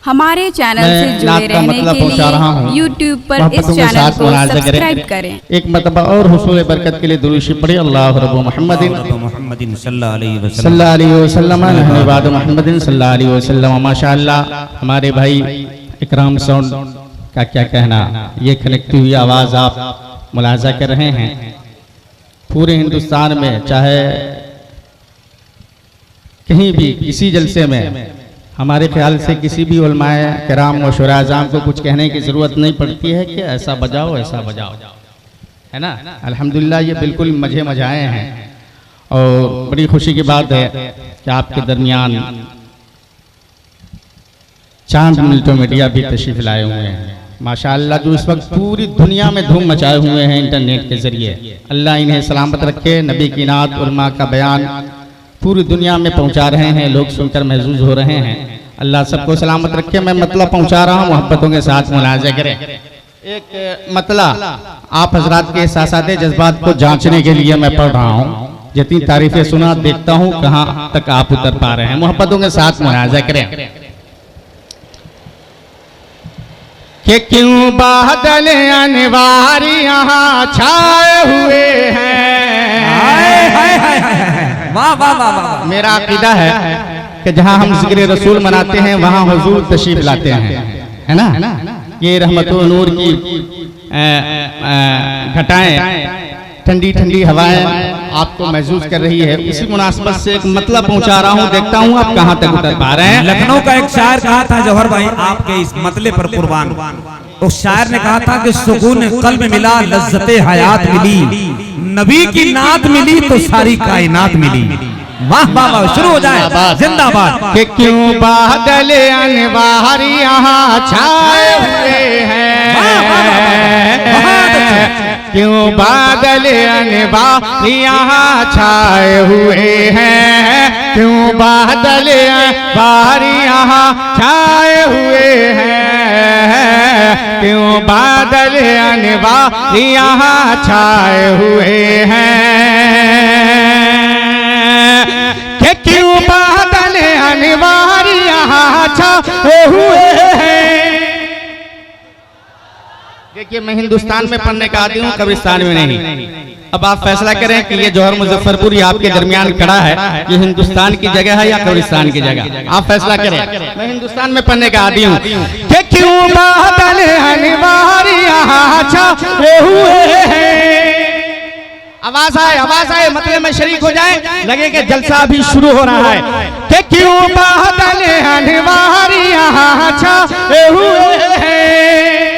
हमारे चैनल से जुड़े रहने के लिए यूट्यूब पर इस चैनल को सब्सक्राइब करें। एक मरतबा और हुसूल बरकत के लिए दुरूद शरीफ पढ़े। अल्लाह रब्बु मुहम्मदिन सल्लल्लाहु अलैहि वसल्लम नहबाद मुहम्मदिन सल्लल्लाहु अलैहि वसल्लम। माशाअल्लाह हमारे भाई इकराम साउंड का क्या कहना, ये खनकती हुई आवाज़ आप मुलाजा कर रहे हैं। पूरे हिंदुस्तान में चाहे कहीं भी किसी जलसे में हमारे ख्याल से किसी भी उलमाए किराम व शुरा आज़ाम को कुछ कहने की ज़रूरत नहीं पड़ती है कि ऐसा बजाओ ऐसा बजाओ, है ना। अल्हम्दुलिल्लाह ये बिल्कुल मज़े मजाए हैं और बड़ी खुशी की बात है कि आपके दरमियान चांद मिल्टो मीडिया भी तशरीफ़ लाए हुए हैं। माशाअल्लाह जो इस वक्त पूरी दुनिया में धूम मचाए हुए हैं इंटरनेट के ज़रिए, अल्लाह इन्हें सलामत रखे। नबी की नात उलमा का बयान पूरी दुनिया में पहुंचा रहे हैं, लोग सुनकर महसूस हो रहे हैं। अल्लाह सबको सलामत रखे। मैं मतलब पहुंचा रहा हूं, मोहब्बतों के साथ मुलाजा करें। एक मतलब आप हजरात के एहसासात जज्बात को जांचने के लिए मैं पढ़ रहा हूं। जितनी तारीफें सुना देखता हूं कहां तक आप उतर पा रहे हैं। मोहब्बतों के साथ मुलाजा करें कि क्यों बादल अनवार यहाँ छाए हुए हैं। वाह वाह वाह वाह। मेरा अकीदा है कि जहाँ हम जिक्र रसूल मनाते हैं वहाँ हुजूर तशरीफ लाते हैं, है ना। ये रहमत व नूर की घटाएं, ठंडी ठंडी हवाएं आपको महसूस कर रही है। इसी मुनासबत से एक मतलब पहुंचा रहा हूं, देखता हूं आप कहां तक उतर पा रहे हैं। लखनऊ का एक शायर कहा था जौहर भाई आपके इस मतले पर कुर्बान। उस शायर ने कहा था कि सुकून कल्ब मिला, लज्जते हयात मिली, नबी की नात मिली तो सारी कायनात मिली। वाह वाह वाह, शुरू हो जाए जिंदाबाद। कि क्यों बादल अनवार यहाँ छाए हुए हैं, क्यों बादल अनवार यहाँ छाए हुए हैं, क्यों बादल अनवार यहाँ छाए हुए हैं, क्यों बादल अनवार यहाँ छाए हुए हैं, कि क्यों बादल अनवार यहाँ छाए हुए हैं। देखिए मैं हिंदुस्तान में पढ़ने का आदि हूँ, कब्रिस्तान में नहीं। अब आप फैसला करें कि ये जौहर मुजफ्फरपुर आपके दरमियान खड़ा है, ये हिंदुस्तान की जगह है या कब्रिस्तान की जगह, आप फैसला करें। मैं हिंदुस्तान में पढ़ने का आदि हूँ कि क्यों बादल अनवार यहाँ छाए हुए हैं। आवाज आए मतलब में शरीक हो जाए, लगे कि जलसा अभी शुरू हो रहा है। कि क्यों बादल अनवार यहाँ छाए हुए हैं।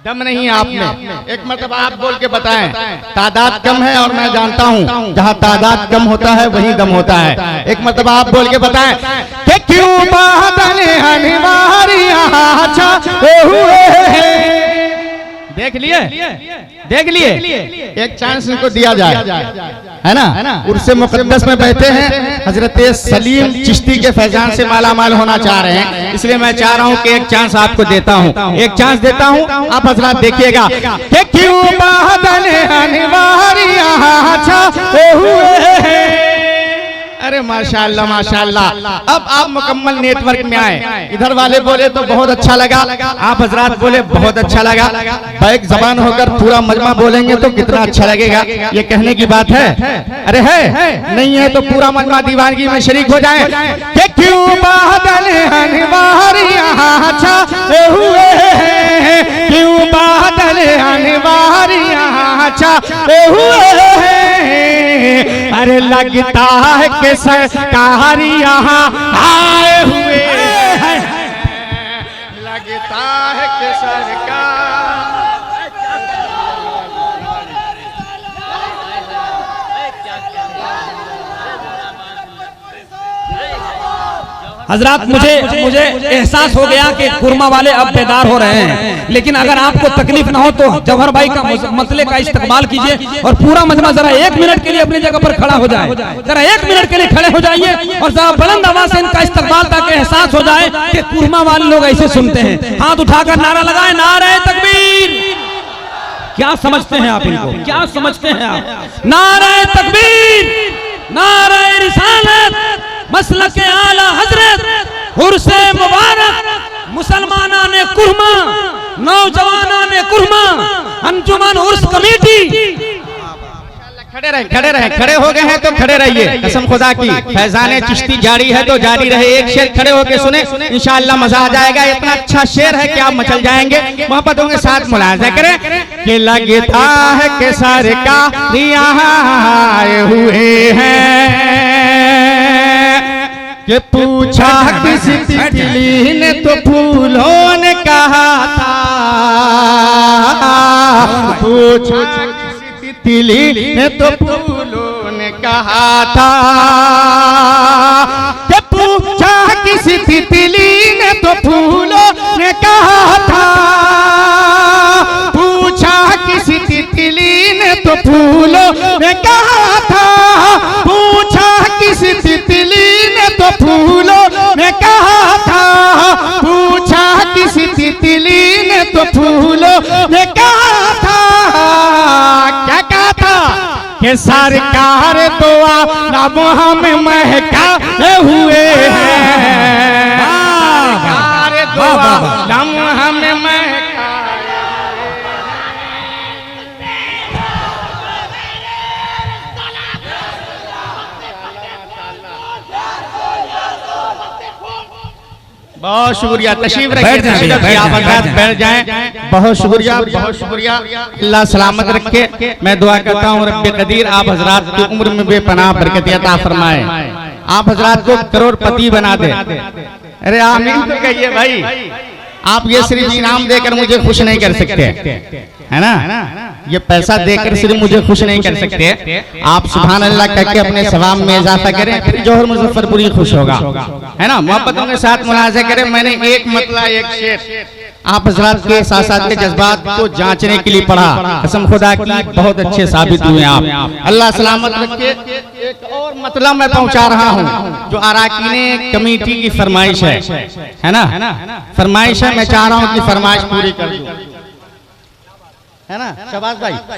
दम नहीं आप में, एक मतलब आप बोल के बताएं। तादाद कम है और मैं जानता हूं जहां तादाद कम होता है वहीं दम होता है। एक मतलब आप बोल के बताएं कि क्यों बादल अनवार यहाँ छाए हुए हैं। देख लिए एक चांस इनको दिया जाए, है ना। उर्से मुकद्दस में बैठे हैं, हजरत सलीम चिश्ती के फैजान से माला माल होना चाह रहे हैं, इसलिए मैं चाह रहा हूं कि एक चांस आपको देता हूं, एक चांस देता हूं। आप हजरात देखिएगा कि क्यों बादल अनवार यहाँ छाए हुए हैं। अरे माशाअल्लाह माशाअल्लाह। अब आप मुकम्मल नेटवर्क में आए। इधर वाले बोले तो बहुत अच्छा लगा, आप हजरात बोले बहुत अच्छा लगा। बैक जबान होकर पूरा मजमा बोलेंगे तो कितना अच्छा लगेगा, ये कहने की बात है। अरे है नहीं है तो पूरा मजमा दीवानगी में शरीक हो जाए कि क्यों बादल अनवार यहाँ छाए हुए हैं, क्यों बादल अनवार यहाँ छाए हुए हैं। अरे लगता है कि सरकार यहाँ आए हुए हैं, लगता है कि सरकार। हजरात मुझे एहसास हो गया कि कुरमा वाले अब बेदार हो रहे हैं, लेकिन अगर आपको तकलीफ ना हो तो जौहर भाई का मसले का इस्तेमाल कीजिए और पूरा मजमा जरा 1 मिनट के लिए अपनी जगह पर खड़ा हो जाए। जरा 1 मिनट के लिए खड़े हो जाइए और जरा बुलंद आवाज से इनका इस्तेमाल ताकि एहसास हो जाए कि कुरमा वाले लोग ऐसे सुनते हैं। हाथ उठाकर नारा लगाए, नारे तकबीर। क्या समझते हैं आप इनको, क्या समझते हैं आप? नारे तकबीर, नारे रिसालत, मसलक आला हजरत, उर्से मुबारक। मुसलमाना ने कुरमा, नौजवाना ने कुरमा, अंजुमन उर्स कमेटी। खड़े रहे, खड़े हो गए हैं तो खड़े रहिए, कसम खुदा की। फैजाने चिश्ती जारी है तो जारी रहे। एक शेर खड़े होके सुने, इंशाअल्लाह मजा आ जाएगा। इतना अच्छा शेर है कि आप मचल जाएंगे। मोहब्बतों के साथ मुलाजा करें कि लगता है कि सरकार यहाँ आए हुए हैं, कि पूछा किसी तितली ने तो फूलों ने कहा था, पूछा तितली ने तो फूलों ने कहा था, कि पूछा किसी तितली ने तो फूलों ने कहा था, पूछा किसी तितली ने तो फूलों ने कहा था, पूछा किसी तितली ने तो फूलों ने कहा था, पूछा किसी तितली ने तो फूलों ने कहा था। क्या कहा था? कि सरकार दुआ नब हम महका हुए हैं, सरकार दुआ नब हम महका। बहुत शुक्रिया, तशरीफ रखिए, आप हज़रात बैठ जाएं। बहुत शुक्रिया, बहुत शुक्रिया। अल्लाह सलामत रखे। मैं दुआ करता हूँ रब्बे कदीर आप हज़रात की उम्र में बेपनाह बरकत अता फरमाए, आप हज़रात को करोड़पति बना दे। अरे आमीन तो कहिए भाई। आप ये सिर्फ इनाम देकर मुझे खुश नहीं कर सकते, है ना? ये पैसा देकर सिर्फ मुझे खुश नहीं कर सकते। आप सुभान अल्लाह कहकर अपने सवाब में इजाफा करें, फिर जौहर मुजफ्फरपुरी खुश होगा, है ना? मोहब्बतों के साथ मुलाजा करें। मैंने एक मतलब एक शेर आप हज़रात के साथ के जज्बात को जांचने के लिए पढ़ा। कसम खुदा की बहुत अच्छे साबित हुए आप। अल्लाह सलामत रखे। एक और मतलब मैं पहुंचा रहा हूं जो अराकीने कमेटी की फरमाइश है ना? फरमाइश है, मैं चाह रहा हूं कि फरमाइश पूरी कर दूं, है ना शाबाश भाई।